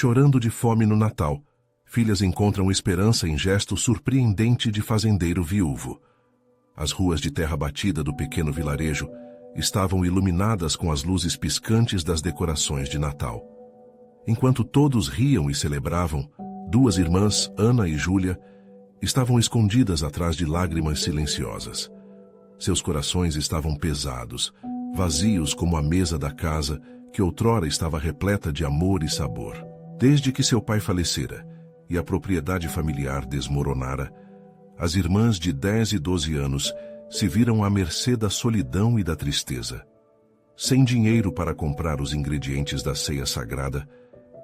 chorando de fome no Natal, filhas encontram esperança em gesto surpreendente de fazendeiro viúvo. As ruas de terra batida do pequeno vilarejo estavam iluminadas com as luzes piscantes das decorações de Natal. Enquanto todos riam e celebravam, duas irmãs, Ana e Júlia, estavam escondidas atrás de lágrimas silenciosas. Seus corações estavam pesados, vazios como a mesa da casa que outrora estava repleta de amor e sabor. Desde que seu pai falecera e a propriedade familiar desmoronara, as irmãs de 10 e 12 anos se viram à mercê da solidão e da tristeza. Sem dinheiro para comprar os ingredientes da ceia sagrada,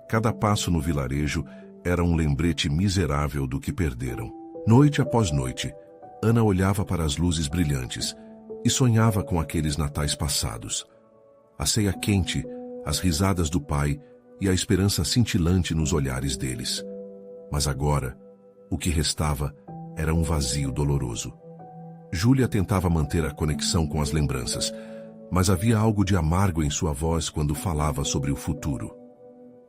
cada passo no vilarejo era um lembrete miserável do que perderam. Noite após noite, Ana olhava para as luzes brilhantes e sonhava com aqueles natais passados. A ceia quente, as risadas do pai e a esperança cintilante nos olhares deles. Mas agora, o que restava era um vazio doloroso. Júlia tentava manter a conexão com as lembranças, mas havia algo de amargo em sua voz quando falava sobre o futuro.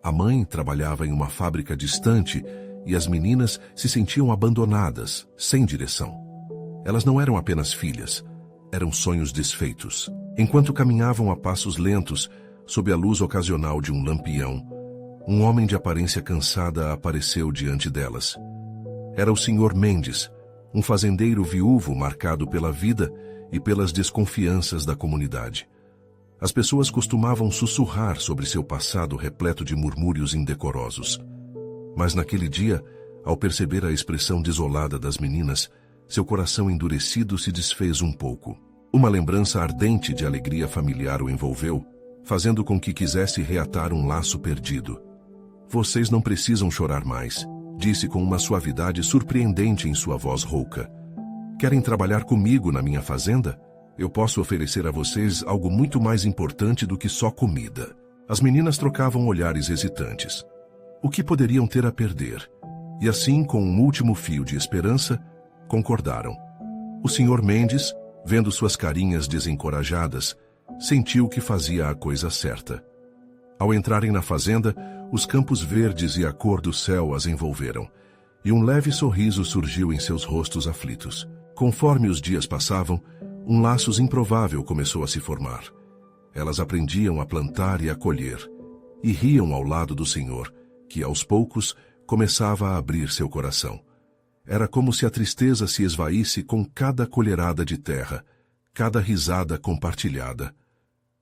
A mãe trabalhava em uma fábrica distante e as meninas se sentiam abandonadas, sem direção. Elas não eram apenas filhas, eram sonhos desfeitos. Enquanto caminhavam a passos lentos, sob a luz ocasional de um lampião, um homem de aparência cansada apareceu diante delas. Era o Sr. Mendes, um fazendeiro viúvo marcado pela vida e pelas desconfianças da comunidade. As pessoas costumavam sussurrar sobre seu passado repleto de murmúrios indecorosos. Mas naquele dia, ao perceber a expressão desolada das meninas, seu coração endurecido se desfez um pouco. Uma lembrança ardente de alegria familiar o envolveu, fazendo com que quisesse reatar um laço perdido. "Vocês não precisam chorar mais", disse com uma suavidade surpreendente em sua voz rouca. "Querem trabalhar comigo na minha fazenda? Eu posso oferecer a vocês algo muito mais importante do que só comida." As meninas trocavam olhares hesitantes. O que poderiam ter a perder? E assim, com um último fio de esperança, concordaram. O Sr. Mendes, vendo suas carinhas desencorajadas, sentiu que fazia a coisa certa. Ao entrarem na fazenda, os campos verdes e a cor do céu as envolveram, e um leve sorriso surgiu em seus rostos aflitos. Conforme os dias passavam, um laço improvável começou a se formar. Elas aprendiam a plantar e a colher, e riam ao lado do Senhor, que aos poucos começava a abrir seu coração. Era como se a tristeza se esvaísse com cada colherada de terra, cada risada compartilhada.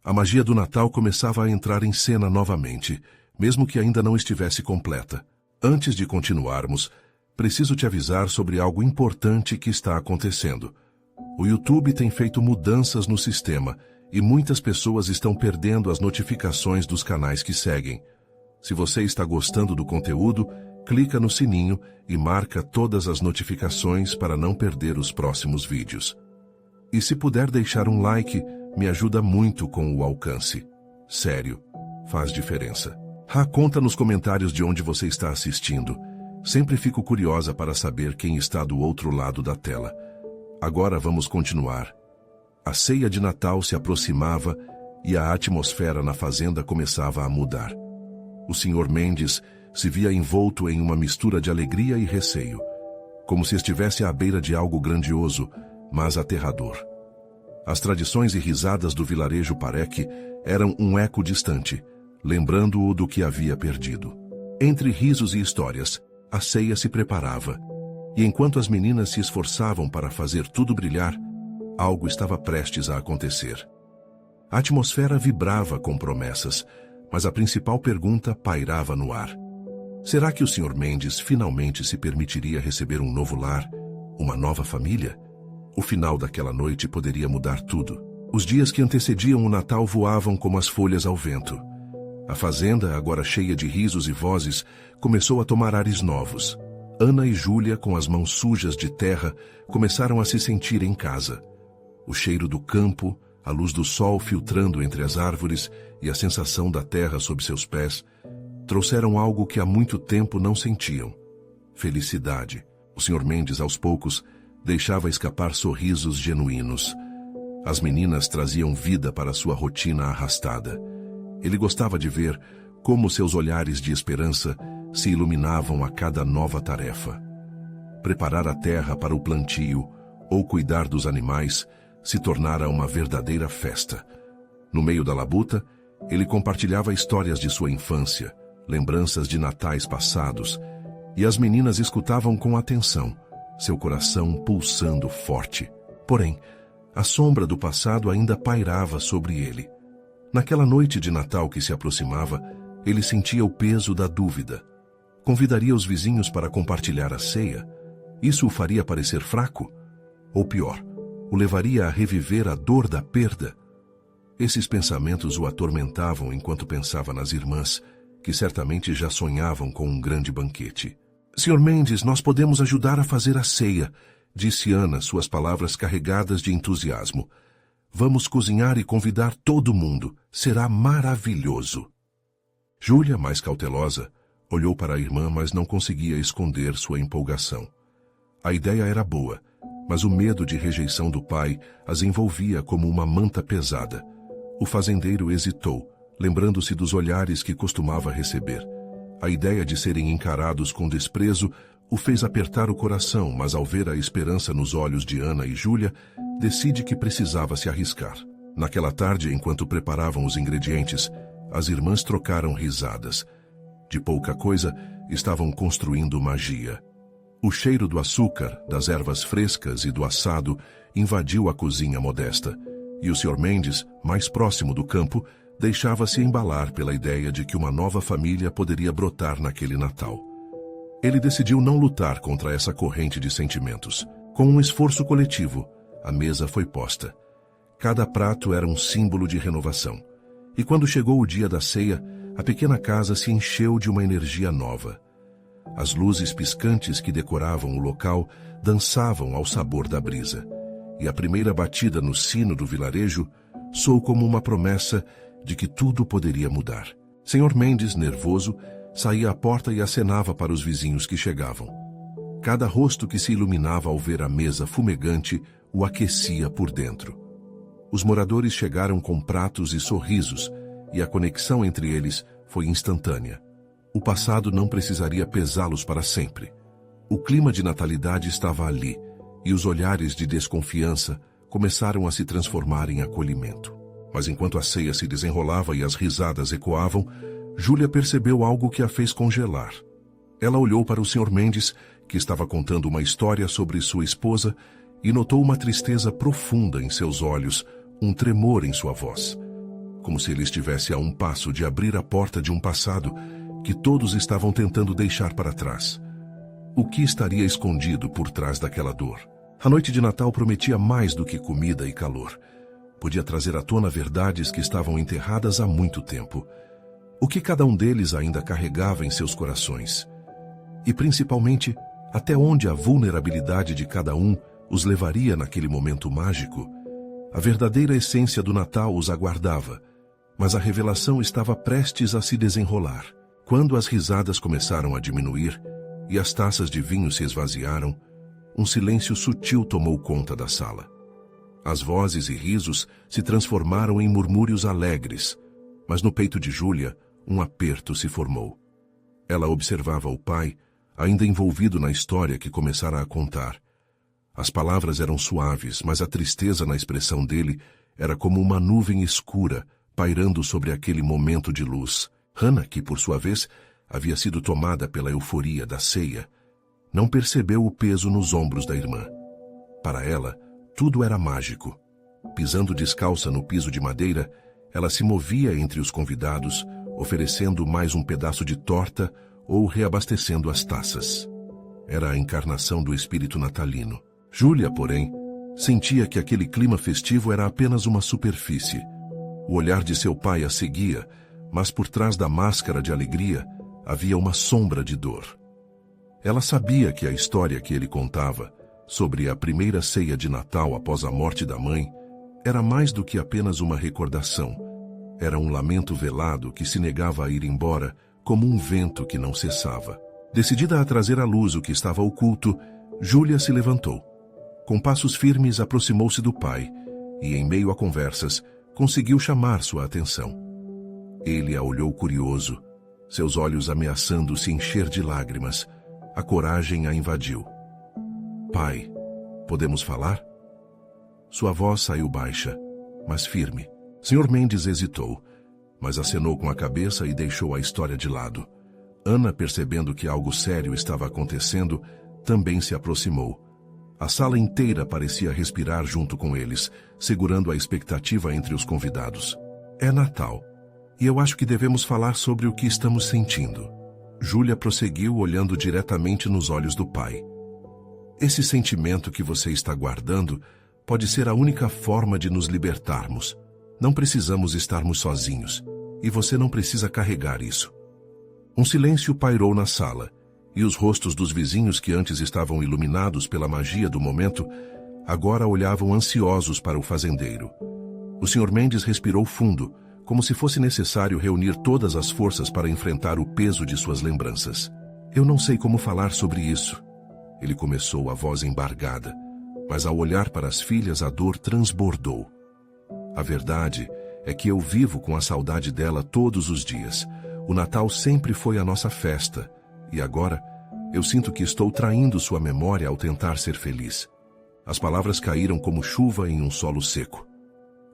A magia do Natal começava a entrar em cena novamente, mesmo que ainda não estivesse completa. Antes de continuarmos, preciso te avisar sobre algo importante que está acontecendo. O YouTube tem feito mudanças no sistema e muitas pessoas estão perdendo as notificações dos canais que seguem. Se você está gostando do conteúdo, clica no sininho e marca todas as notificações para não perder os próximos vídeos. E se puder deixar um like, me ajuda muito com o alcance. Sério, faz diferença. Conta nos comentários de onde você está assistindo. Sempre fico curiosa para saber quem está do outro lado da tela. Agora vamos continuar. A ceia de Natal se aproximava e a atmosfera na fazenda começava a mudar. O Sr. Mendes se via envolto em uma mistura de alegria e receio, como se estivesse à beira de algo grandioso, mas aterrador. As tradições e risadas do vilarejo Pareque eram um eco distante, lembrando-o do que havia perdido. Entre risos e histórias, a ceia se preparava, e enquanto as meninas se esforçavam para fazer tudo brilhar, algo estava prestes a acontecer. A atmosfera vibrava com promessas, mas a principal pergunta pairava no ar. Será que o Sr. Mendes finalmente se permitiria receber um novo lar, uma nova família? O final daquela noite poderia mudar tudo. Os dias que antecediam o Natal voavam como as folhas ao vento. A fazenda, agora cheia de risos e vozes, começou a tomar ares novos. Ana e Júlia, com as mãos sujas de terra, começaram a se sentir em casa. O cheiro do campo, a luz do sol filtrando entre as árvores e a sensação da terra sob seus pés trouxeram algo que há muito tempo não sentiam: felicidade. O Sr. Mendes, aos poucos, deixava escapar sorrisos genuínos. As meninas traziam vida para sua rotina arrastada. Ele gostava de ver como seus olhares de esperança se iluminavam a cada nova tarefa. Preparar a terra para o plantio ou cuidar dos animais se tornara uma verdadeira festa. No meio da labuta, ele compartilhava histórias de sua infância, lembranças de natais passados, e as meninas escutavam com atenção, seu coração pulsando forte. Porém, a sombra do passado ainda pairava sobre ele. Naquela noite de Natal que se aproximava, ele sentia o peso da dúvida. Convidaria os vizinhos para compartilhar a ceia? Isso o faria parecer fraco? Ou pior, o levaria a reviver a dor da perda? Esses pensamentos o atormentavam enquanto pensava nas irmãs, que certamente já sonhavam com um grande banquete. Sr. Mendes, nós podemos ajudar a fazer a ceia, disse Ana, suas palavras carregadas de entusiasmo. Vamos cozinhar e convidar todo mundo. Será maravilhoso. Júlia, mais cautelosa, olhou para a irmã, mas não conseguia esconder sua empolgação. A ideia era boa, mas o medo de rejeição do pai as envolvia como uma manta pesada. O fazendeiro hesitou, lembrando-se dos olhares que costumava receber. A ideia de serem encarados com desprezo o fez apertar o coração, mas ao ver a esperança nos olhos de Ana e Júlia, decide que precisava se arriscar. Naquela tarde, enquanto preparavam os ingredientes, as irmãs trocaram risadas. De pouca coisa, estavam construindo magia. O cheiro do açúcar, das ervas frescas e do assado invadiu a cozinha modesta, e o Sr. Mendes, mais próximo do campo, deixava-se embalar pela ideia de que uma nova família poderia brotar naquele Natal. Ele decidiu não lutar contra essa corrente de sentimentos. Com um esforço coletivo, a mesa foi posta. Cada prato era um símbolo de renovação. E quando chegou o dia da ceia, a pequena casa se encheu de uma energia nova. As luzes piscantes que decoravam o local dançavam ao sabor da brisa. E a primeira batida no sino do vilarejo soou como uma promessa de que tudo poderia mudar. Sr. Mendes, nervoso, saía à porta e acenava para os vizinhos que chegavam. Cada rosto que se iluminava ao ver a mesa fumegante o aquecia por dentro. Os moradores chegaram com pratos e sorrisos, e a conexão entre eles foi instantânea. O passado não precisaria pesá-los para sempre. O clima de natalidade estava ali, e os olhares de desconfiança começaram a se transformar em acolhimento. Mas enquanto a ceia se desenrolava e as risadas ecoavam, Júlia percebeu algo que a fez congelar. Ela olhou para o Sr. Mendes, que estava contando uma história sobre sua esposa, e notou uma tristeza profunda em seus olhos, um tremor em sua voz, como se ele estivesse a um passo de abrir a porta de um passado que todos estavam tentando deixar para trás. O que estaria escondido por trás daquela dor? A noite de Natal prometia mais do que comida e calor. Podia trazer à tona verdades que estavam enterradas há muito tempo. O que cada um deles ainda carregava em seus corações. E, principalmente, até onde a vulnerabilidade de cada um os levaria naquele momento mágico. A verdadeira essência do Natal os aguardava, mas a revelação estava prestes a se desenrolar. Quando as risadas começaram a diminuir e as taças de vinho se esvaziaram, um silêncio sutil tomou conta da sala. As vozes e risos se transformaram em murmúrios alegres, mas no peito de Júlia, um aperto se formou. Ela observava o pai, ainda envolvido na história que começara a contar. As palavras eram suaves, mas a tristeza na expressão dele era como uma nuvem escura pairando sobre aquele momento de luz. Hannah, que por sua vez havia sido tomada pela euforia da ceia, não percebeu o peso nos ombros da irmã. Para ela, tudo era mágico. Pisando descalça no piso de madeira, ela se movia entre os convidados, oferecendo mais um pedaço de torta ou reabastecendo as taças. Era a encarnação do espírito natalino. Júlia, porém, sentia que aquele clima festivo era apenas uma superfície. O olhar de seu pai a seguia, mas por trás da máscara de alegria havia uma sombra de dor. Ela sabia que a história que ele contava sobre a primeira ceia de Natal após a morte da mãe era mais do que apenas uma recordação. Era um lamento velado que se negava a ir embora como um vento que não cessava. Decidida a trazer à luz o que estava oculto, Júlia se levantou. Com passos firmes aproximou-se do pai e, em meio a conversas, conseguiu chamar sua atenção. Ele a olhou curioso, seus olhos ameaçando se encher de lágrimas. A coragem a invadiu. Pai, podemos falar? Sua voz saiu baixa, mas firme. Sr. Mendes hesitou, mas acenou com a cabeça e deixou a história de lado. Ana, percebendo que algo sério estava acontecendo, também se aproximou. A sala inteira parecia respirar junto com eles, segurando a expectativa entre os convidados. É Natal, e eu acho que devemos falar sobre o que estamos sentindo. Júlia prosseguiu olhando diretamente nos olhos do pai. Esse sentimento que você está guardando pode ser a única forma de nos libertarmos. Não precisamos estarmos sozinhos, e você não precisa carregar isso. Um silêncio pairou na sala, e os rostos dos vizinhos que antes estavam iluminados pela magia do momento, agora olhavam ansiosos para o fazendeiro. O Sr. Mendes respirou fundo, como se fosse necessário reunir todas as forças para enfrentar o peso de suas lembranças. Eu não sei como falar sobre isso. Ele começou, a voz embargada, mas ao olhar para as filhas a dor transbordou. A verdade é que eu vivo com a saudade dela todos os dias. O Natal sempre foi a nossa festa, e agora eu sinto que estou traindo sua memória ao tentar ser feliz. As palavras caíram como chuva em um solo seco.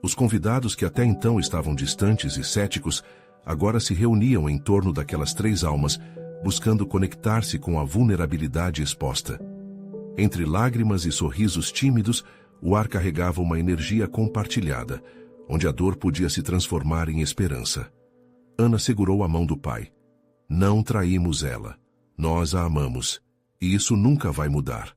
Os convidados que até então estavam distantes e céticos, agora se reuniam em torno daquelas três almas, buscando conectar-se com a vulnerabilidade exposta. Entre lágrimas e sorrisos tímidos, o ar carregava uma energia compartilhada, onde a dor podia se transformar em esperança. Ana segurou a mão do pai. Não traímos ela. Nós a amamos. E isso nunca vai mudar.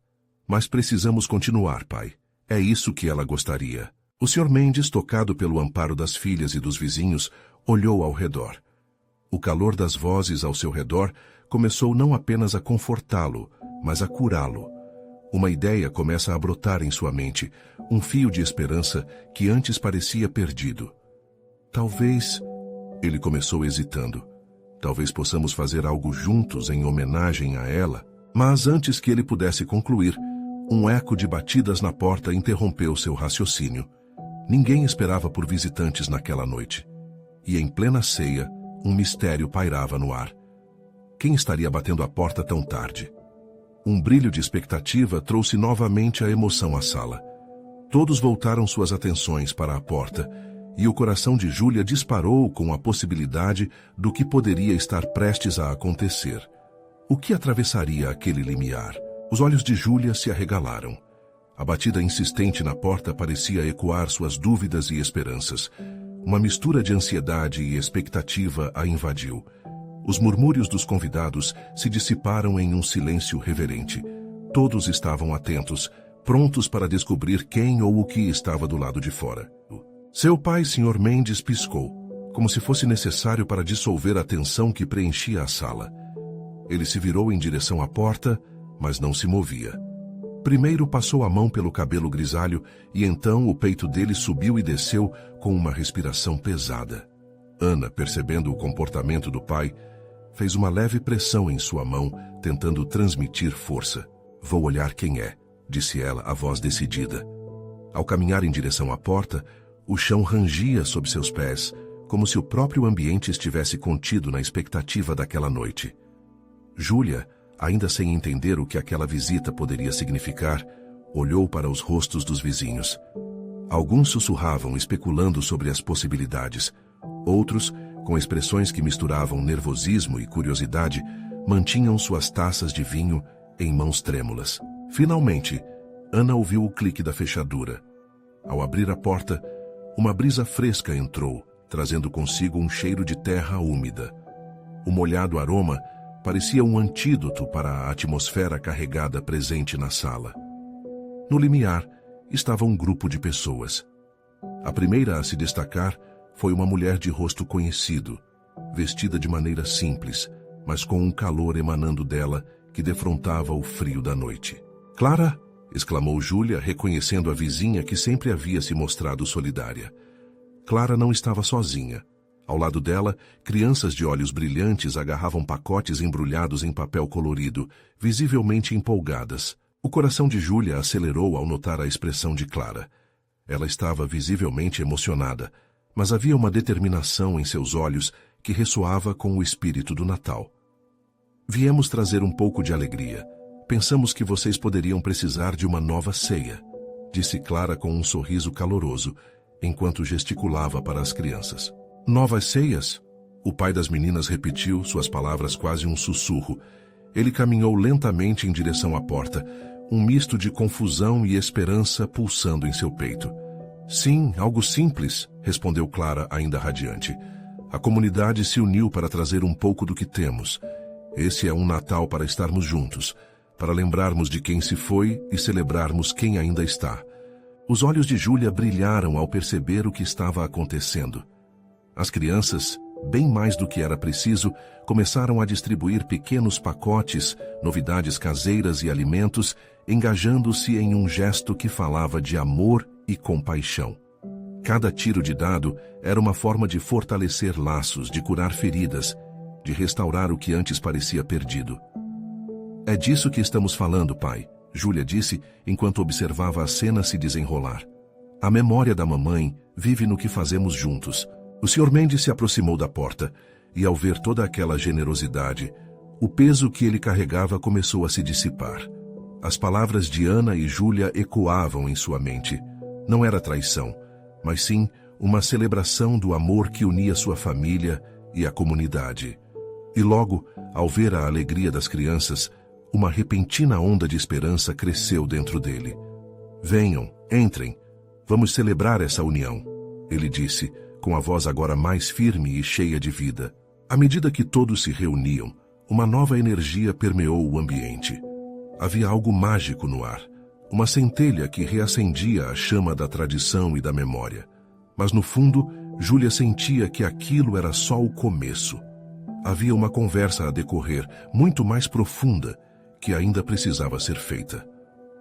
Mas precisamos continuar, pai. É isso que ela gostaria. O Sr. Mendes, tocado pelo amparo das filhas e dos vizinhos, olhou ao redor. O calor das vozes ao seu redor começou não apenas a confortá-lo, mas a curá-lo. Uma ideia começa a brotar em sua mente, um fio de esperança que antes parecia perdido. Talvez... Ele começou hesitando. Talvez possamos fazer algo juntos em homenagem a ela. Mas antes que ele pudesse concluir, um eco de batidas na porta interrompeu seu raciocínio. Ninguém esperava por visitantes naquela noite. E em plena ceia, um mistério pairava no ar. Quem estaria batendo a porta tão tarde? Um brilho de expectativa trouxe novamente a emoção à sala. Todos voltaram suas atenções para a porta, e o coração de Júlia disparou com a possibilidade do que poderia estar prestes a acontecer. O que atravessaria aquele limiar? Os olhos de Júlia se arregalaram. A batida insistente na porta parecia ecoar suas dúvidas e esperanças. Uma mistura de ansiedade e expectativa a invadiu. Os murmúrios dos convidados se dissiparam em um silêncio reverente. Todos estavam atentos, prontos para descobrir quem ou o que estava do lado de fora. Seu pai, Sr. Mendes, piscou, como se fosse necessário para dissolver a tensão que preenchia a sala. Ele se virou em direção à porta, mas não se movia. Primeiro passou a mão pelo cabelo grisalho e então o peito dele subiu e desceu com uma respiração pesada. Ana, percebendo o comportamento do pai, fez uma leve pressão em sua mão, tentando transmitir força. Vou olhar quem é, disse ela, a voz decidida. Ao caminhar em direção à porta, o chão rangia sob seus pés, como se o próprio ambiente estivesse contido na expectativa daquela noite. Júlia, ainda sem entender o que aquela visita poderia significar, olhou para os rostos dos vizinhos. Alguns sussurravam, especulando sobre as possibilidades. Outros, com expressões que misturavam nervosismo e curiosidade, mantinham suas taças de vinho em mãos trêmulas. Finalmente, Ana ouviu o clique da fechadura. Ao abrir a porta, uma brisa fresca entrou, trazendo consigo um cheiro de terra úmida. O molhado aroma parecia um antídoto para a atmosfera carregada presente na sala. No limiar estava um grupo de pessoas. A primeira a se destacar foi uma mulher de rosto conhecido, vestida de maneira simples, mas com um calor emanando dela que defrontava o frio da noite. "Clara!" exclamou Júlia, reconhecendo a vizinha que sempre havia se mostrado solidária. Clara não estava sozinha. Ao lado dela, crianças de olhos brilhantes agarravam pacotes embrulhados em papel colorido, visivelmente empolgadas. O coração de Júlia acelerou ao notar a expressão de Clara. Ela estava visivelmente emocionada, mas havia uma determinação em seus olhos que ressoava com o espírito do Natal. Viemos trazer um pouco de alegria. Pensamos que vocês poderiam precisar de uma nova ceia, disse Clara com um sorriso caloroso, enquanto gesticulava para as crianças. Novas ceias? O pai das meninas repetiu, suas palavras quase um sussurro. Ele caminhou lentamente em direção à porta, um misto de confusão e esperança pulsando em seu peito. Sim, algo simples, respondeu Clara, ainda radiante. A comunidade se uniu para trazer um pouco do que temos. Esse é um Natal para estarmos juntos, para lembrarmos de quem se foi e celebrarmos quem ainda está. Os olhos de Júlia brilharam ao perceber o que estava acontecendo. As crianças, bem mais do que era preciso, começaram a distribuir pequenos pacotes, novidades caseiras e alimentos, engajando-se em um gesto que falava de amor e compaixão. Cada tiro de dado era uma forma de fortalecer laços, de curar feridas, de restaurar o que antes parecia perdido. É disso que estamos falando, pai, Júlia disse enquanto observava a cena se desenrolar. A memória da mamãe vive no que fazemos juntos. O Sr. Mendes se aproximou da porta e, ao ver toda aquela generosidade, o peso que ele carregava começou a se dissipar. As palavras de Ana e Júlia ecoavam em sua mente. Não era traição, mas sim uma celebração do amor que unia sua família e a comunidade. E logo, ao ver a alegria das crianças, uma repentina onda de esperança cresceu dentro dele. Venham, entrem, vamos celebrar essa união, ele disse, com a voz agora mais firme e cheia de vida. À medida que todos se reuniam, uma nova energia permeou o ambiente. Havia algo mágico no ar, uma centelha que reacendia a chama da tradição e da memória. Mas no fundo, Júlia sentia que aquilo era só o começo. Havia uma conversa a decorrer, muito mais profunda, que ainda precisava ser feita.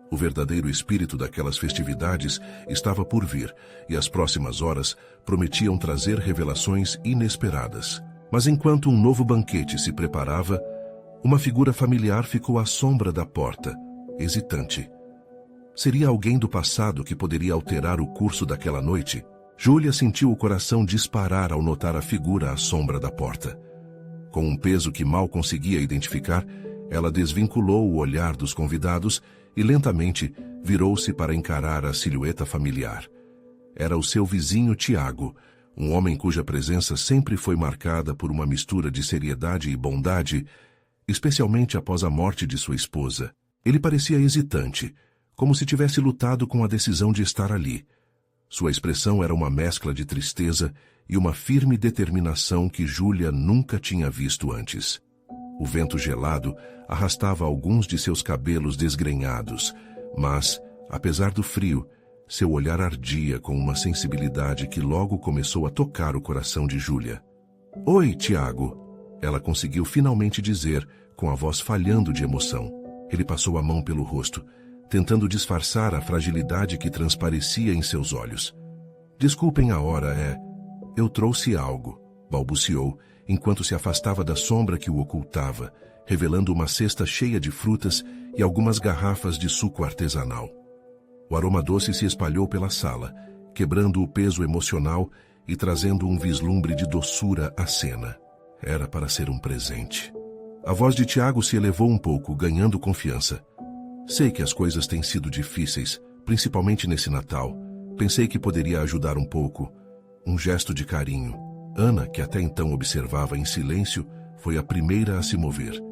O verdadeiro espírito daquelas festividades estava por vir, e as próximas horas prometiam trazer revelações inesperadas. Mas enquanto um novo banquete se preparava, uma figura familiar ficou à sombra da porta, hesitante. Seria alguém do passado que poderia alterar o curso daquela noite? Júlia sentiu o coração disparar ao notar a figura à sombra da porta. Com um peso que mal conseguia identificar, ela desvinculou o olhar dos convidados e lentamente virou-se para encarar a silhueta familiar. Era o seu vizinho Tiago, um homem cuja presença sempre foi marcada por uma mistura de seriedade e bondade, especialmente após a morte de sua esposa. Ele parecia hesitante, como se tivesse lutado com a decisão de estar ali. Sua expressão era uma mescla de tristeza e uma firme determinação que Júlia nunca tinha visto antes. O vento gelado arrastava alguns de seus cabelos desgrenhados, mas, apesar do frio, seu olhar ardia com uma sensibilidade que logo começou a tocar o coração de Júlia. "Oi, Tiago", ela conseguiu finalmente dizer, com a voz falhando de emoção. Ele passou a mão pelo rosto, tentando disfarçar a fragilidade que transparecia em seus olhos. "Desculpem a hora, eu trouxe algo", balbuciou, enquanto se afastava da sombra que o ocultava, revelando uma cesta cheia de frutas e algumas garrafas de suco artesanal. O aroma doce se espalhou pela sala, quebrando o peso emocional e trazendo um vislumbre de doçura à cena. Era para ser um presente. A voz de Tiago se elevou um pouco, ganhando confiança. "Sei que as coisas têm sido difíceis, principalmente nesse Natal. Pensei que poderia ajudar um pouco. Um gesto de carinho." Ana, que até então observava em silêncio, foi a primeira a se mover.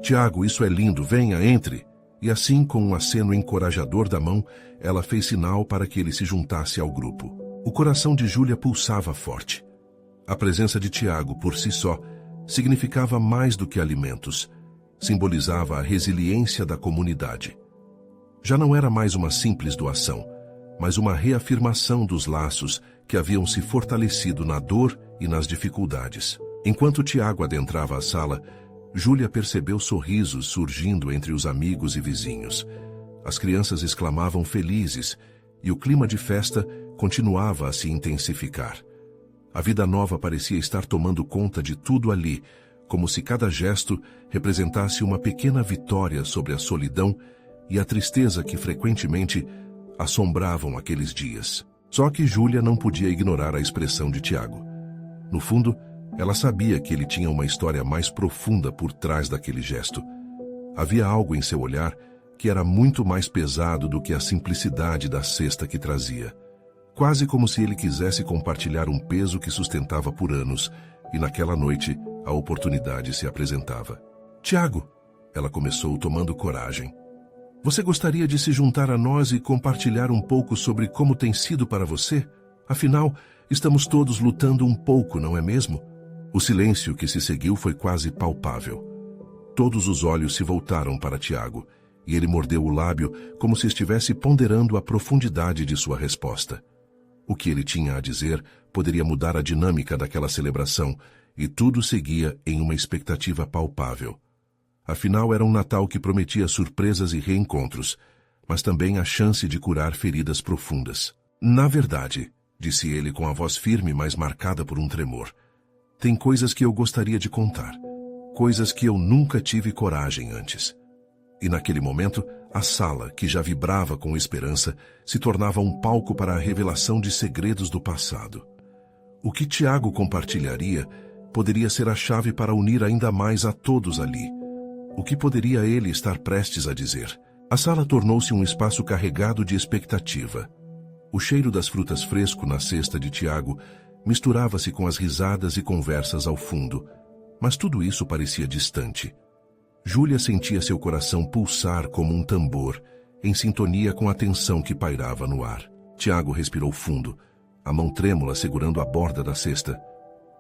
"Tiago, isso é lindo, venha, entre." E assim, com um aceno encorajador da mão, ela fez sinal para que ele se juntasse ao grupo. O coração de Júlia pulsava forte. A presença de Tiago, por si só, significava mais do que alimentos. Simbolizava a resiliência da comunidade. Já não era mais uma simples doação, mas uma reafirmação dos laços que haviam se fortalecido na dor e nas dificuldades. Enquanto Tiago adentrava a sala, Júlia percebeu sorrisos surgindo entre os amigos e vizinhos. As crianças exclamavam felizes e o clima de festa continuava a se intensificar. A vida nova parecia estar tomando conta de tudo ali, como se cada gesto representasse uma pequena vitória sobre a solidão e a tristeza que frequentemente assombravam aqueles dias. Só que Júlia não podia ignorar a expressão de Tiago. No fundo, Ela sabia que ele tinha uma história mais profunda por trás daquele gesto. Havia algo em seu olhar que era muito mais pesado do que a simplicidade da cesta que trazia. Quase como se ele quisesse compartilhar um peso que sustentava por anos, e naquela noite a oportunidade se apresentava. Tiago, ela começou tomando coragem. Você gostaria de se juntar a nós e compartilhar um pouco sobre como tem sido para você? Afinal, estamos todos lutando um pouco, não é mesmo? O silêncio que se seguiu foi quase palpável. Todos os olhos se voltaram para Tiago, e ele mordeu o lábio como se estivesse ponderando a profundidade de sua resposta. O que ele tinha a dizer poderia mudar a dinâmica daquela celebração, e tudo seguia em uma expectativa palpável. Afinal, era um Natal que prometia surpresas e reencontros, mas também a chance de curar feridas profundas. Na verdade, disse ele com a voz firme, mas marcada por um tremor, tem coisas que eu gostaria de contar, coisas que eu nunca tive coragem antes. E naquele momento, a sala, que já vibrava com esperança, se tornava um palco para a revelação de segredos do passado. O que Tiago compartilharia poderia ser a chave para unir ainda mais a todos ali. O que poderia ele estar prestes a dizer? A sala tornou-se um espaço carregado de expectativa. O cheiro das frutas fresco na cesta de Tiago misturava-se com as risadas e conversas ao fundo, mas tudo isso parecia distante. Júlia sentia seu coração pulsar como um tambor, em sintonia com a tensão que pairava no ar. Tiago respirou fundo, a mão trêmula segurando a borda da cesta.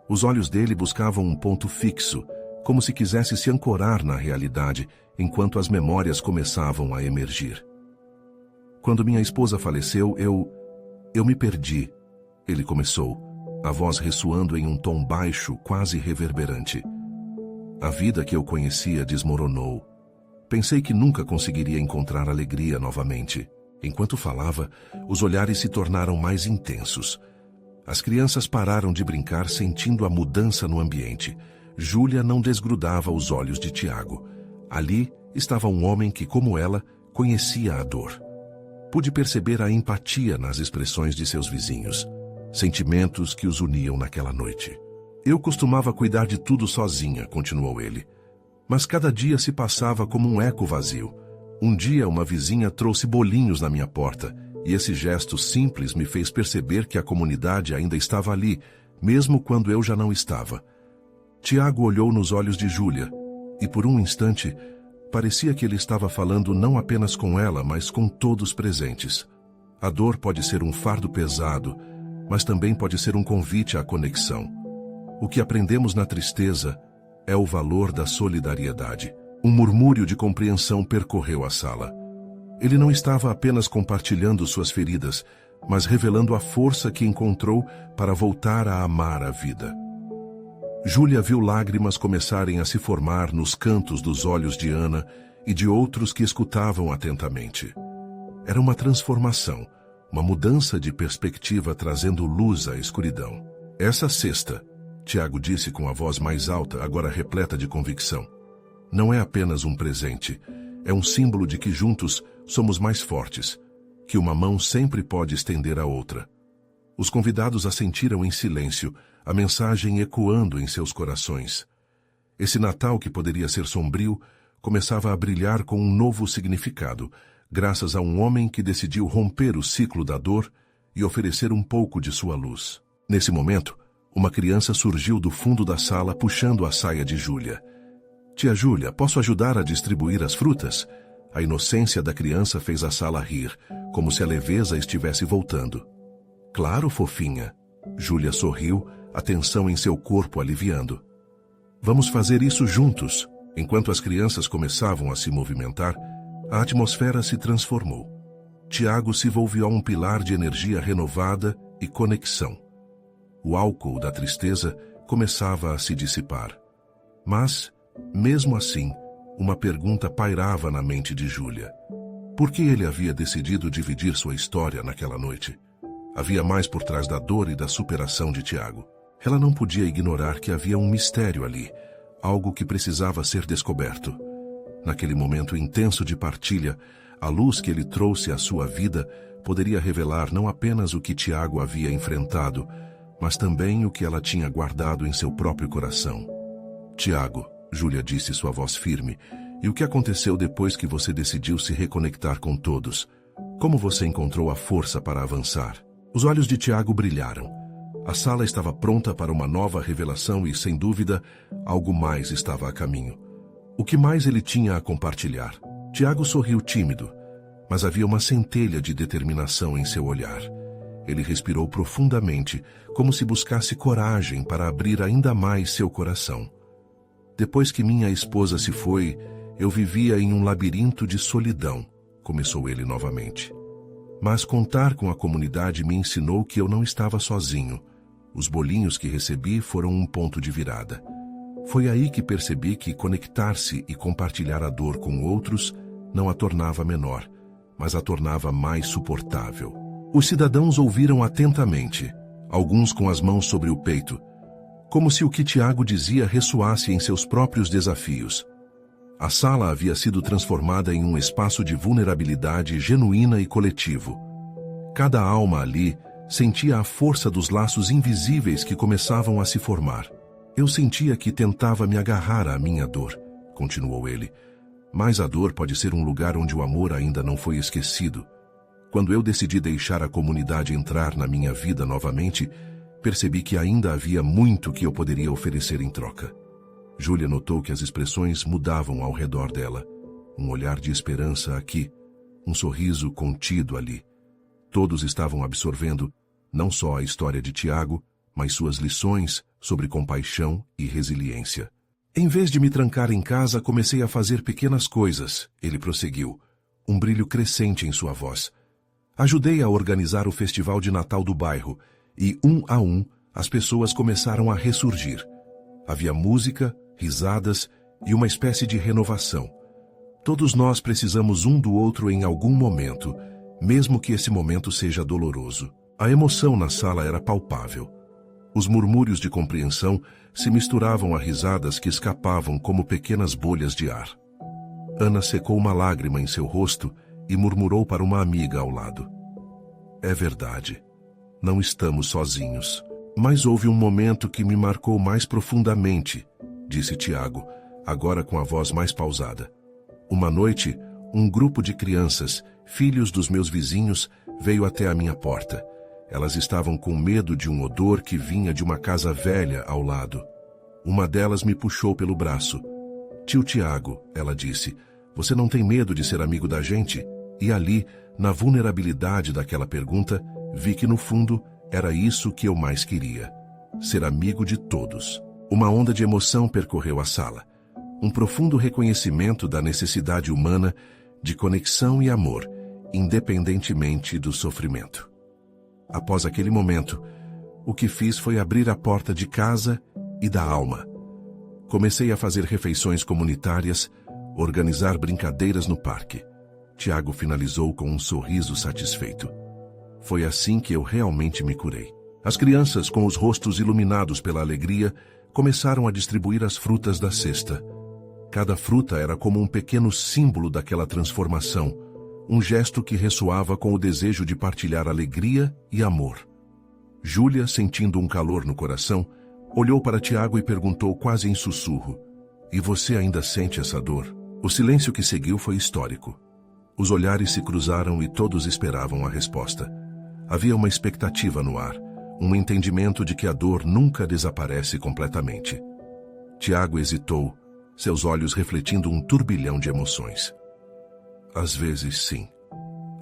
Os olhos dele buscavam um ponto fixo, como se quisesse se ancorar na realidade, enquanto as memórias começavam a emergir. Quando minha esposa faleceu, eu me perdi, ele começou, a voz ressoando em um tom baixo, quase reverberante. A vida que eu conhecia desmoronou. Pensei que nunca conseguiria encontrar alegria novamente. Enquanto falava, os olhares se tornaram mais intensos. As crianças pararam de brincar, sentindo a mudança no ambiente. Júlia não desgrudava os olhos de Tiago. Ali estava um homem que, como ela, conhecia a dor. Pude perceber a empatia nas expressões de seus vizinhos, sentimentos que os uniam naquela noite. Eu costumava cuidar de tudo sozinha, continuou ele. Mas cada dia se passava como um eco vazio. Um dia uma vizinha trouxe bolinhos na minha porta, e esse gesto simples me fez perceber que a comunidade ainda estava ali, mesmo quando eu já não estava. Tiago olhou nos olhos de Júlia, e por um instante, parecia que ele estava falando não apenas com ela, mas com todos presentes. A dor pode ser um fardo pesado, mas também pode ser um convite à conexão. O que aprendemos na tristeza é o valor da solidariedade. Um murmúrio de compreensão percorreu a sala. Ele não estava apenas compartilhando suas feridas, mas revelando a força que encontrou para voltar a amar a vida. Júlia viu lágrimas começarem a se formar nos cantos dos olhos de Ana e de outros que escutavam atentamente. Era uma transformação, uma mudança de perspectiva trazendo luz à escuridão. Essa cesta, Tiago disse com a voz mais alta, agora repleta de convicção, não é apenas um presente, é um símbolo de que juntos somos mais fortes, que uma mão sempre pode estender a outra. Os convidados assentiram em silêncio, a mensagem ecoando em seus corações. Esse Natal, que poderia ser sombrio, começava a brilhar com um novo significado, graças a um homem que decidiu romper o ciclo da dor e oferecer um pouco de sua luz. Nesse momento, uma criança surgiu do fundo da sala puxando a saia de Júlia. Tia Júlia, posso ajudar a distribuir as frutas? A inocência da criança fez a sala rir, como se a leveza estivesse voltando. Claro, fofinha. Júlia sorriu, a tensão em seu corpo aliviando. Vamos fazer isso juntos. Enquanto as crianças começavam a se movimentar, a atmosfera se transformou. Tiago se volviu a um pilar de energia renovada e conexão. O álcool da tristeza começava a se dissipar. Mas, mesmo assim, uma pergunta pairava na mente de Júlia. Por que ele havia decidido dividir sua história naquela noite? Havia mais por trás da dor e da superação de Tiago. Ela não podia ignorar que havia um mistério ali, algo que precisava ser descoberto. Naquele momento intenso de partilha, a luz que ele trouxe à sua vida poderia revelar não apenas o que Tiago havia enfrentado, mas também o que ela tinha guardado em seu próprio coração. Tiago, Júlia disse, sua voz firme, e o que aconteceu depois que você decidiu se reconectar com todos? Como você encontrou a força para avançar? Os olhos de Tiago brilharam. A sala estava pronta para uma nova revelação e, sem dúvida, algo mais estava a caminho. O que mais ele tinha a compartilhar? Tiago sorriu tímido, mas havia uma centelha de determinação em seu olhar. Ele respirou profundamente, como se buscasse coragem para abrir ainda mais seu coração. Depois que minha esposa se foi, eu vivia em um labirinto de solidão, começou ele novamente. Mas contar com a comunidade me ensinou que eu não estava sozinho. Os bolinhos que recebi foram um ponto de virada. Foi aí que percebi que conectar-se e compartilhar a dor com outros não a tornava menor, mas a tornava mais suportável. Os cidadãos ouviram atentamente, alguns com as mãos sobre o peito, como se o que Tiago dizia ressoasse em seus próprios desafios. A sala havia sido transformada em um espaço de vulnerabilidade genuína e coletivo. Cada alma ali sentia a força dos laços invisíveis que começavam a se formar. Eu sentia que tentava me agarrar à minha dor, continuou ele. Mas a dor pode ser um lugar onde o amor ainda não foi esquecido. Quando eu decidi deixar a comunidade entrar na minha vida novamente, percebi que ainda havia muito que eu poderia oferecer em troca. Júlia notou que as expressões mudavam ao redor dela. Um olhar de esperança aqui, um sorriso contido ali. Todos estavam absorvendo não só a história de Tiago, mas suas lições sobre compaixão e resiliência. Em vez de me trancar em casa, comecei a fazer pequenas coisas, ele prosseguiu, um brilho crescente em sua voz. Ajudei a organizar o festival de Natal do bairro, e um a um, as pessoas começaram a ressurgir. Havia música, risadas e uma espécie de renovação. Todos nós precisamos um do outro em algum momento, mesmo que esse momento seja doloroso. A emoção na sala era palpável. Os murmúrios de compreensão se misturavam a risadas que escapavam como pequenas bolhas de ar. Ana secou uma lágrima em seu rosto e murmurou para uma amiga ao lado. É verdade. Não estamos sozinhos. Mas houve um momento que me marcou mais profundamente, disse Tiago, agora com a voz mais pausada. Uma noite, um grupo de crianças, filhos dos meus vizinhos, veio até a minha porta. Elas estavam com medo de um odor que vinha de uma casa velha ao lado. Uma delas me puxou pelo braço. Tio Tiago, ela disse, você não tem medo de ser amigo da gente? E ali, na vulnerabilidade daquela pergunta, vi que no fundo era isso que eu mais queria, ser amigo de todos. Uma onda de emoção percorreu a sala. Um profundo reconhecimento da necessidade humana de conexão e amor, independentemente do sofrimento. Após aquele momento, o que fiz foi abrir a porta de casa e da alma. Comecei a fazer refeições comunitárias, organizar brincadeiras no parque. Tiago finalizou com um sorriso satisfeito. Foi assim que eu realmente me curei. As crianças, com os rostos iluminados pela alegria, começaram a distribuir as frutas da cesta. Cada fruta era como um pequeno símbolo daquela transformação, um gesto que ressoava com o desejo de partilhar alegria e amor. Júlia, sentindo um calor no coração, olhou para Tiago e perguntou quase em sussurro, e você ainda sente essa dor? O silêncio que seguiu foi histórico. Os olhares se cruzaram e todos esperavam a resposta. Havia uma expectativa no ar, um entendimento de que a dor nunca desaparece completamente. Tiago hesitou, seus olhos refletindo um turbilhão de emoções. Às vezes, sim.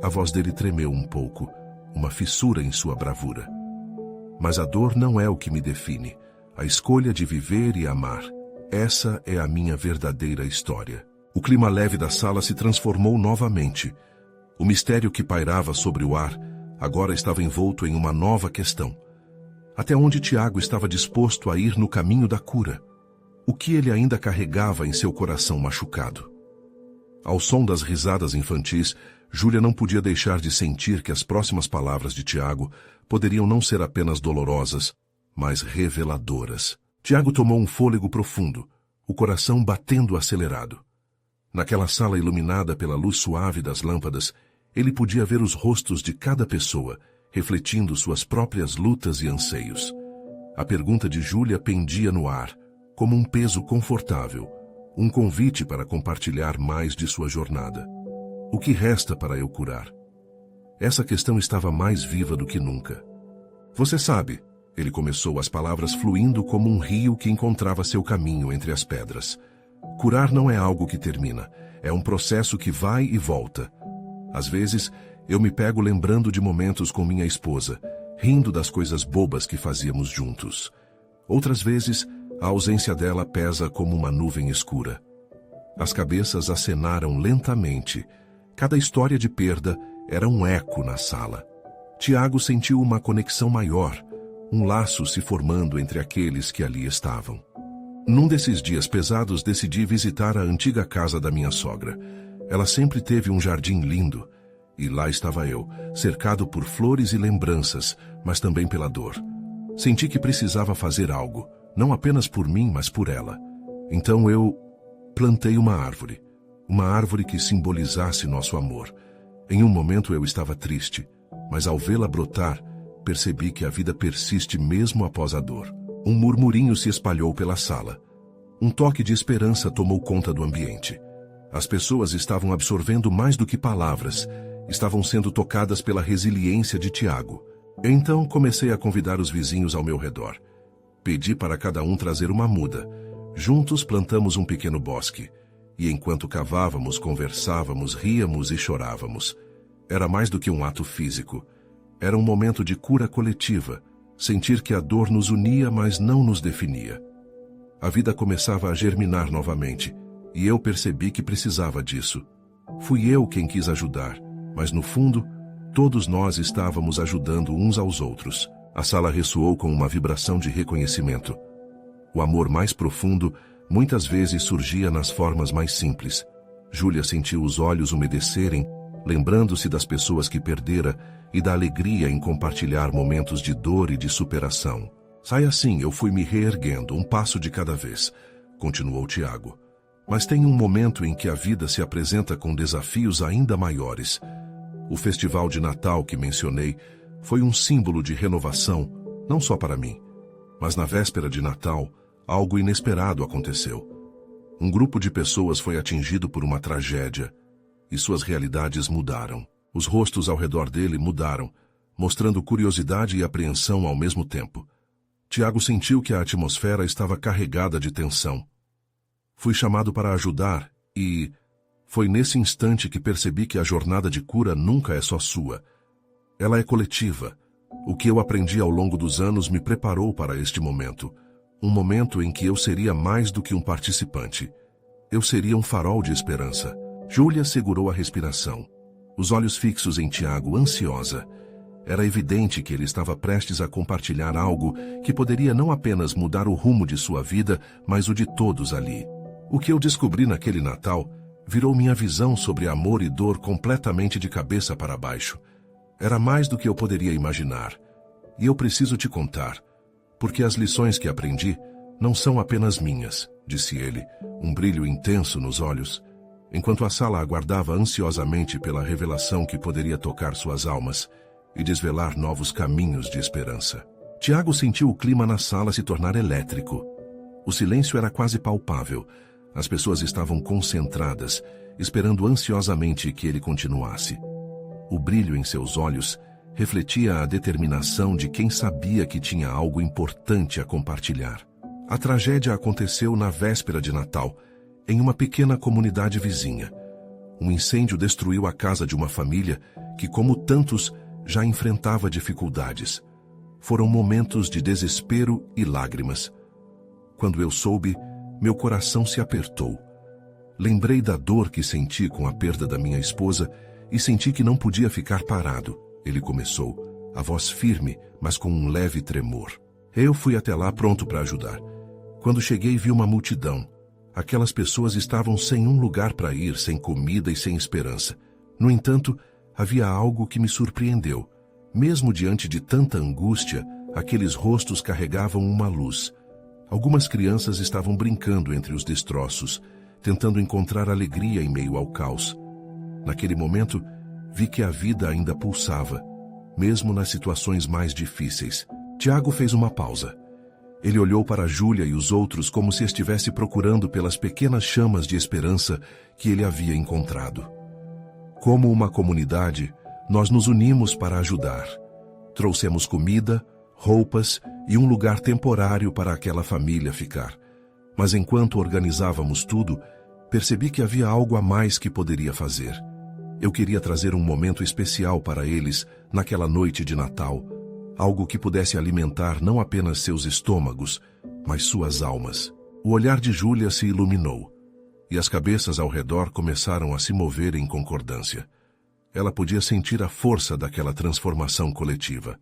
A voz dele tremeu um pouco, uma fissura em sua bravura. Mas a dor não é o que me define. A escolha de viver e amar. Essa é a minha verdadeira história. O clima leve da sala se transformou novamente. O mistério que pairava sobre o ar agora estava envolto em uma nova questão. Até onde Tiago estava disposto a ir no caminho da cura? O que ele ainda carregava em seu coração machucado? Ao som das risadas infantis, Júlia não podia deixar de sentir que as próximas palavras de Tiago poderiam não ser apenas dolorosas, mas reveladoras. Tiago tomou um fôlego profundo, o coração batendo acelerado. Naquela sala iluminada pela luz suave das lâmpadas, ele podia ver os rostos de cada pessoa, refletindo suas próprias lutas e anseios. A pergunta de Júlia pendia no ar, como um peso confortável, um convite para compartilhar mais de sua jornada. O que resta para eu curar? Essa questão estava mais viva do que nunca. Você sabe, ele começou, as palavras fluindo como um rio que encontrava seu caminho entre as pedras. Curar não é algo que termina, é um processo que vai e volta. Às vezes, eu me pego lembrando de momentos com minha esposa, rindo das coisas bobas que fazíamos juntos. Outras vezes, a ausência dela pesa como uma nuvem escura. As cabeças acenaram lentamente. Cada história de perda era um eco na sala. Tiago sentiu uma conexão maior, um laço se formando entre aqueles que ali estavam. Num desses dias pesados, decidi visitar a antiga casa da minha sogra. Ela sempre teve um jardim lindo, e lá estava eu, cercado por flores e lembranças, mas também pela dor. Senti que precisava fazer algo, não apenas por mim, mas por ela. Então eu plantei uma árvore que simbolizasse nosso amor. Em um momento eu estava triste, mas ao vê-la brotar, percebi que a vida persiste mesmo após a dor. Um murmurinho se espalhou pela sala. Um toque de esperança tomou conta do ambiente. As pessoas estavam absorvendo mais do que palavras, estavam sendo tocadas pela resiliência de Tiago. Então comecei a convidar os vizinhos ao meu redor. Pedi para cada um trazer uma muda. Juntos plantamos um pequeno bosque. E enquanto cavávamos, conversávamos, ríamos e chorávamos. Era mais do que um ato físico. Era um momento de cura coletiva. Sentir que a dor nos unia, mas não nos definia. A vida começava a germinar novamente, e eu percebi que precisava disso. Fui eu quem quis ajudar, mas no fundo, todos nós estávamos ajudando uns aos outros. A sala ressoou com uma vibração de reconhecimento. O amor mais profundo muitas vezes surgia nas formas mais simples. Júlia sentiu os olhos umedecerem, lembrando-se das pessoas que perdera e da alegria em compartilhar momentos de dor e de superação. Sai assim, eu fui me reerguendo, um passo de cada vez, continuou Tiago. Mas tem um momento em que a vida se apresenta com desafios ainda maiores. O festival de Natal que mencionei foi um símbolo de renovação, não só para mim. Mas na véspera de Natal, algo inesperado aconteceu. Um grupo de pessoas foi atingido por uma tragédia, e suas realidades mudaram. Os rostos ao redor dele mudaram, mostrando curiosidade e apreensão ao mesmo tempo. Tiago sentiu que a atmosfera estava carregada de tensão. Fui chamado para ajudar e foi nesse instante que percebi que a jornada de cura nunca é só sua. Ela é coletiva. O que eu aprendi ao longo dos anos me preparou para este momento. Um momento em que eu seria mais do que um participante. Eu seria um farol de esperança. Júlia segurou a respiração. Os olhos fixos em Tiago, ansiosa. Era evidente que ele estava prestes a compartilhar algo que poderia não apenas mudar o rumo de sua vida, mas o de todos ali. O que eu descobri naquele Natal virou minha visão sobre amor e dor completamente de cabeça para baixo. Era mais do que eu poderia imaginar. E eu preciso te contar, porque as lições que aprendi não são apenas minhas, disse ele, um brilho intenso nos olhos, enquanto a sala aguardava ansiosamente pela revelação que poderia tocar suas almas e desvelar novos caminhos de esperança. Tiago sentiu o clima na sala se tornar elétrico. O silêncio era quase palpável. As pessoas estavam concentradas, esperando ansiosamente que ele continuasse. O brilho em seus olhos refletia a determinação de quem sabia que tinha algo importante a compartilhar. A tragédia aconteceu na véspera de Natal, em uma pequena comunidade vizinha. Um incêndio destruiu a casa de uma família que, como tantos, já enfrentava dificuldades. Foram momentos de desespero e lágrimas. Quando eu soube, meu coração se apertou. Lembrei da dor que senti com a perda da minha esposa e senti que não podia ficar parado. Ele começou, a voz firme, mas com um leve tremor. Eu fui até lá pronto para ajudar. Quando cheguei, vi uma multidão. Aquelas pessoas estavam sem um lugar para ir, sem comida e sem esperança. No entanto, havia algo que me surpreendeu. Mesmo diante de tanta angústia, aqueles rostos carregavam uma luz. Algumas crianças estavam brincando entre os destroços, tentando encontrar alegria em meio ao caos. Naquele momento, vi que a vida ainda pulsava, mesmo nas situações mais difíceis. Tiago fez uma pausa. Ele olhou para Júlia e os outros como se estivesse procurando pelas pequenas chamas de esperança que ele havia encontrado. Como uma comunidade, nós nos unimos para ajudar. Trouxemos comida, roupas e um lugar temporário para aquela família ficar. Mas enquanto organizávamos tudo, percebi que havia algo a mais que poderia fazer. Eu queria trazer um momento especial para eles naquela noite de Natal, algo que pudesse alimentar não apenas seus estômagos, mas suas almas. O olhar de Júlia se iluminou, e as cabeças ao redor começaram a se mover em concordância. Ela podia sentir a força daquela transformação coletiva.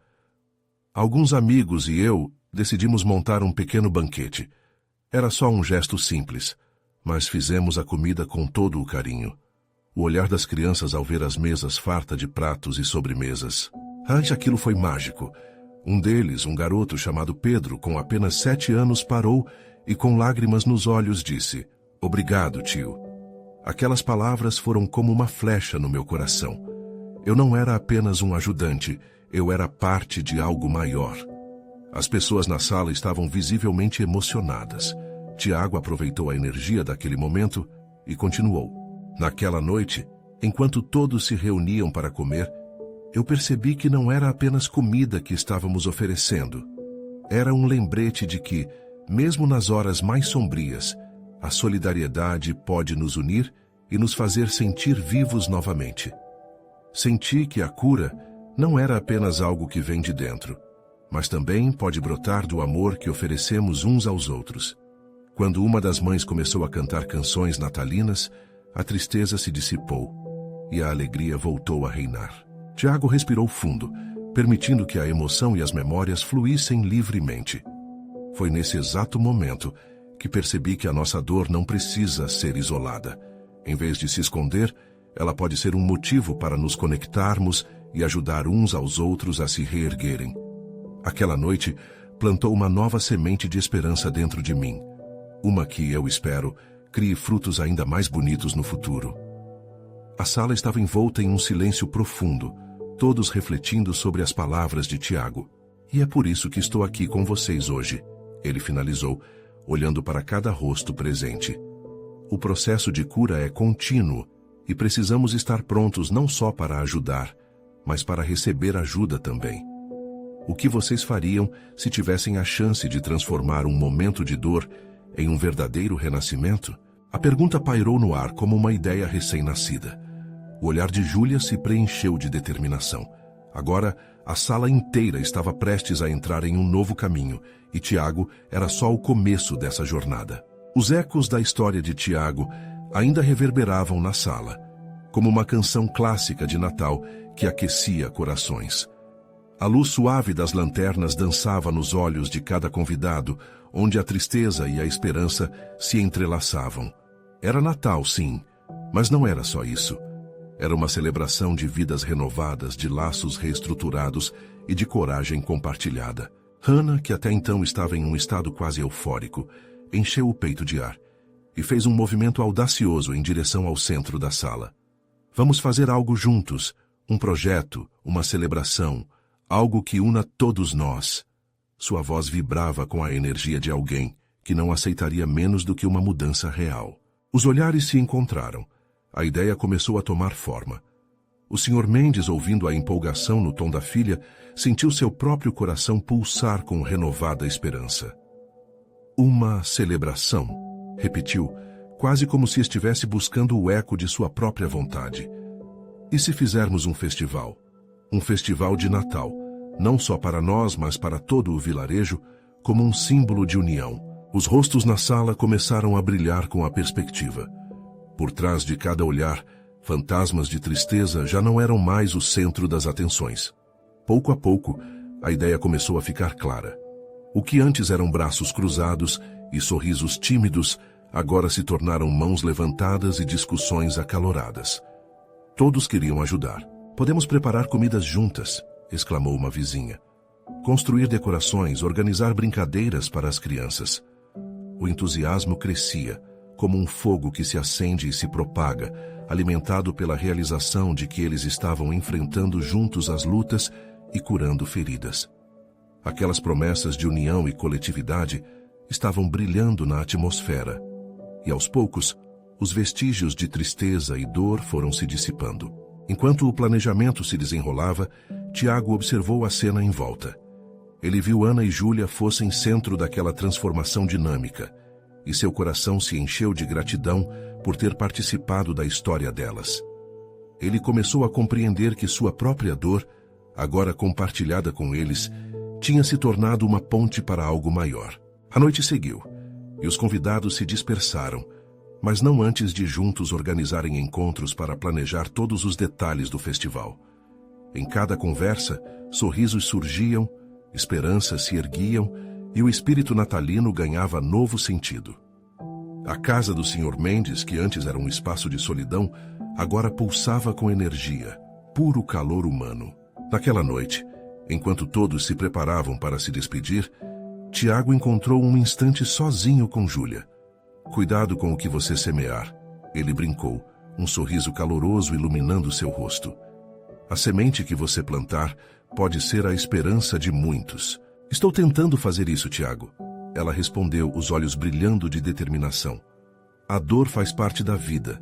Alguns amigos e eu decidimos montar um pequeno banquete. Era só um gesto simples, mas fizemos a comida com todo o carinho. O olhar das crianças ao ver as mesas fartas de pratos e sobremesas. Aquilo foi mágico. Um deles, um garoto chamado Pedro, com apenas 7 anos, parou e com lágrimas nos olhos disse: "Obrigado, tio." Aquelas palavras foram como uma flecha no meu coração. Eu não era apenas um ajudante, eu era parte de algo maior. As pessoas na sala estavam visivelmente emocionadas. Tiago aproveitou a energia daquele momento e continuou. Naquela noite, enquanto todos se reuniam para comer, eu percebi que não era apenas comida que estávamos oferecendo. Era um lembrete de que, mesmo nas horas mais sombrias, a solidariedade pode nos unir e nos fazer sentir vivos novamente. Senti que a cura não era apenas algo que vem de dentro, mas também pode brotar do amor que oferecemos uns aos outros. Quando uma das mães começou a cantar canções natalinas, a tristeza se dissipou e a alegria voltou a reinar. Tiago respirou fundo, permitindo que a emoção e as memórias fluíssem livremente. Foi nesse exato momento que percebi que a nossa dor não precisa ser isolada. Em vez de se esconder, ela pode ser um motivo para nos conectarmos e ajudar uns aos outros a se reerguerem. Aquela noite plantou uma nova semente de esperança dentro de mim. Uma que, eu espero, crie frutos ainda mais bonitos no futuro. A sala estava envolta em um silêncio profundo, todos refletindo sobre as palavras de Tiago. "E é por isso que estou aqui com vocês hoje", ele finalizou, olhando para cada rosto presente. O processo de cura é contínuo e precisamos estar prontos não só para ajudar, mas para receber ajuda também. O que vocês fariam se tivessem a chance de transformar um momento de dor em um verdadeiro renascimento? A pergunta pairou no ar como uma ideia recém-nascida. O olhar de Júlia se preencheu de determinação. Agora, a sala inteira estava prestes a entrar em um novo caminho, e Tiago era só o começo dessa jornada. Os ecos da história de Tiago ainda reverberavam na sala, como uma canção clássica de Natal que aquecia corações. A luz suave das lanternas dançava nos olhos de cada convidado, onde a tristeza e a esperança se entrelaçavam. Era Natal, sim, mas não era só isso. Era uma celebração de vidas renovadas, de laços reestruturados e de coragem compartilhada. Hannah, que até então estava em um estado quase eufórico, encheu o peito de ar e fez um movimento audacioso em direção ao centro da sala. "Vamos fazer algo juntos, um projeto, uma celebração, algo que una todos nós." Sua voz vibrava com a energia de alguém que não aceitaria menos do que uma mudança real. Os olhares se encontraram. A ideia começou a tomar forma. O Sr. Mendes, ouvindo a empolgação no tom da filha, sentiu seu próprio coração pulsar com renovada esperança. "Uma celebração", repetiu, quase como se estivesse buscando o eco de sua própria vontade. "E se fizermos um festival? Um festival de Natal, não só para nós, mas para todo o vilarejo, como um símbolo de união." Os rostos na sala começaram a brilhar com a perspectiva. Por trás de cada olhar, fantasmas de tristeza já não eram mais o centro das atenções. Pouco a pouco, a ideia começou a ficar clara. O que antes eram braços cruzados e sorrisos tímidos, agora se tornaram mãos levantadas e discussões acaloradas. Todos queriam ajudar. "Podemos preparar comidas juntas", exclamou uma vizinha. "Construir decorações, organizar brincadeiras para as crianças." O entusiasmo crescia, como um fogo que se acende e se propaga, alimentado pela realização de que eles estavam enfrentando juntos as lutas e curando feridas. Aquelas promessas de união e coletividade estavam brilhando na atmosfera, e aos poucos, os vestígios de tristeza e dor foram se dissipando. Enquanto o planejamento se desenrolava, Tiago observou a cena em volta. Ele viu Ana e Júlia fossem centro daquela transformação dinâmica, e seu coração se encheu de gratidão por ter participado da história delas. Ele começou a compreender que sua própria dor, agora compartilhada com eles, tinha se tornado uma ponte para algo maior. A noite seguiu, e os convidados se dispersaram, mas não antes de juntos organizarem encontros para planejar todos os detalhes do festival. Em cada conversa, sorrisos surgiam, esperanças se erguiam e o espírito natalino ganhava novo sentido. A casa do Sr. Mendes, que antes era um espaço de solidão, agora pulsava com energia, puro calor humano. Naquela noite, enquanto todos se preparavam para se despedir, Tiago encontrou um instante sozinho com Júlia. Cuidado com o que você semear, ele brincou, um sorriso caloroso iluminando seu rosto. A semente que você plantar pode ser a esperança de muitos. Estou tentando fazer isso, Tiago. Ela respondeu, os olhos brilhando de determinação. A dor faz parte da vida,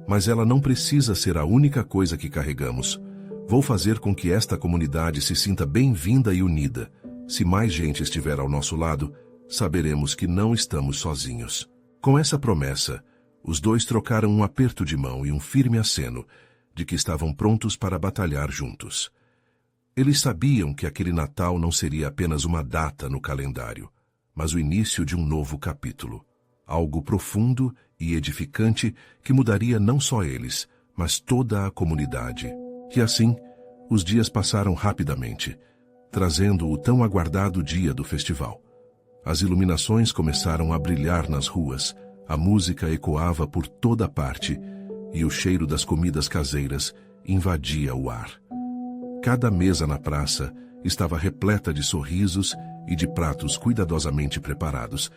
mas ela não precisa ser a única coisa que carregamos. Vou fazer com que esta comunidade se sinta bem-vinda e unida. Se mais gente estiver ao nosso lado, saberemos que não estamos sozinhos. Com essa promessa, os dois trocaram um aperto de mão e um firme aceno de que estavam prontos para batalhar juntos. Eles sabiam que aquele Natal não seria apenas uma data no calendário, mas o início de um novo capítulo. Algo profundo e edificante que mudaria não só eles, mas toda a comunidade. E assim, os dias passaram rapidamente, trazendo o tão aguardado dia do festival. As iluminações começaram a brilhar nas ruas, a música ecoava por toda parte e o cheiro das comidas caseiras invadia o ar. Cada mesa na praça estava repleta de sorrisos e de pratos cuidadosamente preparados,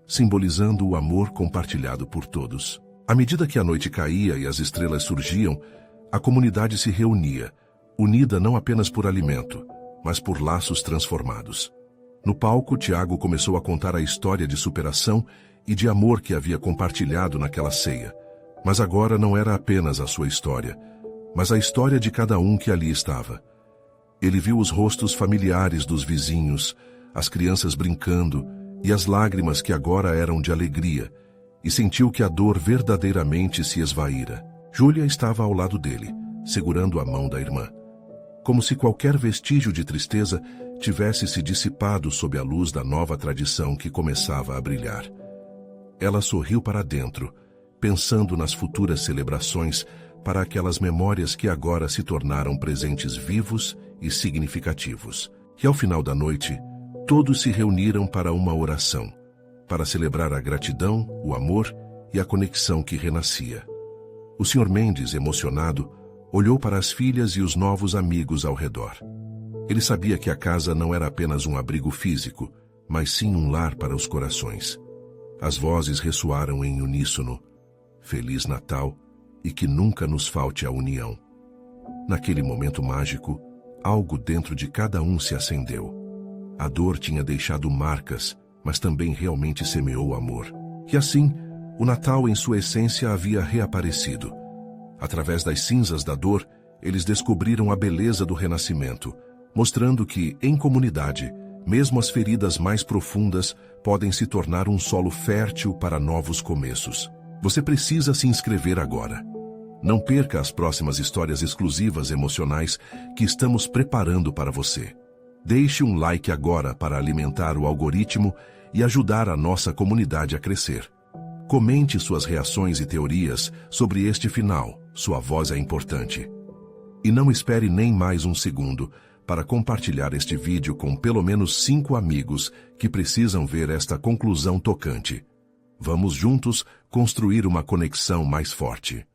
simbolizando o amor compartilhado por todos. À medida que a noite caía e as estrelas surgiam, a comunidade se reunia, unida não apenas por alimento, mas por laços transformados. No palco, Tiago começou a contar a história de superação e de amor que havia compartilhado naquela ceia. Mas agora não era apenas a sua história, mas a história de cada um que ali estava. Ele viu os rostos familiares dos vizinhos, as crianças brincando e as lágrimas que agora eram de alegria, e sentiu que a dor verdadeiramente se esvaíra. Júlia estava ao lado dele, segurando a mão da irmã. Como se qualquer vestígio de tristeza tivesse se dissipado sob a luz da nova tradição que começava a brilhar. Ela sorriu para dentro, pensando nas futuras celebrações, para aquelas memórias que agora se tornaram presentes vivos e significativos. E ao final da noite, todos se reuniram para uma oração, para celebrar a gratidão, o amor e a conexão que renascia. O Sr. Mendes, emocionado, olhou para as filhas e os novos amigos ao redor. Ele sabia que a casa não era apenas um abrigo físico, mas sim um lar para os corações. As vozes ressoaram em uníssono: Feliz Natal e que nunca nos falte a união. Naquele momento mágico, algo dentro de cada um se acendeu. A dor tinha deixado marcas, mas também realmente semeou amor. E assim, o Natal em sua essência havia reaparecido. Através das cinzas da dor, eles descobriram a beleza do renascimento, mostrando que, em comunidade, mesmo as feridas mais profundas podem se tornar um solo fértil para novos começos. Você precisa se inscrever agora. Não perca as próximas histórias exclusivas emocionais que estamos preparando para você. Deixe um like agora para alimentar o algoritmo e ajudar a nossa comunidade a crescer. Comente suas reações e teorias sobre este final, sua voz é importante. E não espere nem mais um segundo para compartilhar este vídeo com pelo menos 5 amigos que precisam ver esta conclusão tocante. Vamos juntos construir uma conexão mais forte.